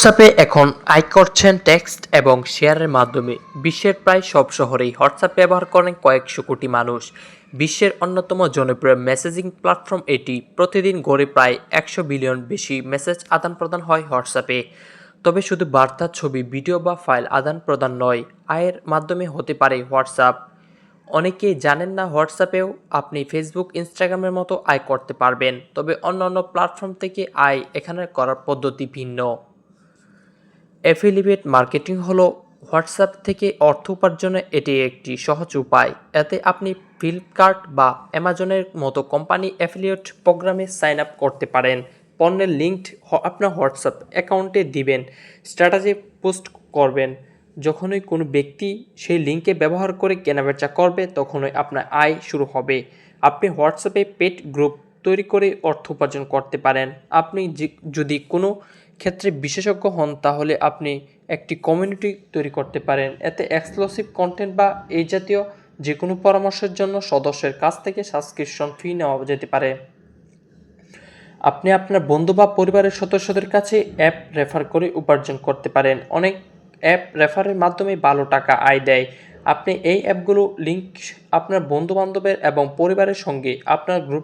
হোয়াটসঅ্যাপে এখন আয় করছেন টেক্সট এবং শেয়ারের মাধ্যমে। বিশ্বের প্রায় সব শহরেই হোয়াটসঅ্যাপ ব্যবহার করেন কয়েকশো কোটি মানুষ। বিশ্বের অন্যতম জনপ্রিয় মেসেজিং প্ল্যাটফর্ম এটি। প্রতিদিন গড়ে প্রায় 100 বিলিয়ন বেশি মেসেজ আদান প্রদান হয় হোয়াটসঅ্যাপে। তবে শুধু বার্তা, ছবি, ভিডিও বা ফাইল আদান প্রদান নয়, আয়ের মাধ্যমে হতে পারে হোয়াটসঅ্যাপ। অনেকেই জানেন না হোয়াটসঅ্যাপেও আপনি ফেসবুক, ইনস্টাগ্রামের মতো আয় করতে পারবেন। তবে অন্যান্য প্ল্যাটফর্ম থেকে আয় এখানে করার পদ্ধতি ভিন্ন। অ্যাফিলিয়েট মার্কেটিং হলো হোয়াটসঅ্যাপ থেকে অর্থ উপার্জনের এটি একটি সহজ উপায়। এতে আপনি ফ্লিপকার্ট বা অ্যামাজনের মতো কোম্পানি অ্যাফিলিয়েট প্রোগ্রামে সাইন আপ করতে পারেন। পণ্যের লিঙ্ক আপনার হোয়াটসঅ্যাপ অ্যাকাউন্টে দিবেন, স্ট্র্যাটাজি পোস্ট করবেন। যখনই কোনো ব্যক্তি সেই লিঙ্কে ব্যবহার করে কেনাবেচা করবে, তখনই আপনার আয় শুরু হবে। আপনি হোয়াটসঅ্যাপে পেড গ্রুপ তৈরি করে অর্থ উপার্জন করতে পারেন। আপনি যদি কোনো ক্ষেত্রে বিশেষজ্ঞ হন, তাহলে আপনি একটি কমিউনিটি তৈরি করতে পারেন। এতে এক্সক্লুসিভ কন্টেন্ট বা এই জাতীয় যে কোনো পরামর্শের জন্য সদস্যের কাছ থেকে সাবস্ক্রিপশন ফি নেওয়া যেতে পারে। আপনি আপনার বন্ধু বা পরিবারের সদস্যদের কাছে অ্যাপ রেফার করে উপার্জন করতে পারেন। অনেক অ্যাপ রেফারের মাধ্যমে ভালো টাকা আয় দেয়। আপনি এই অ্যাপগুলো লিঙ্ক আপনার বন্ধু বান্ধবের এবং পরিবারের সঙ্গে আপনার গ্রুপ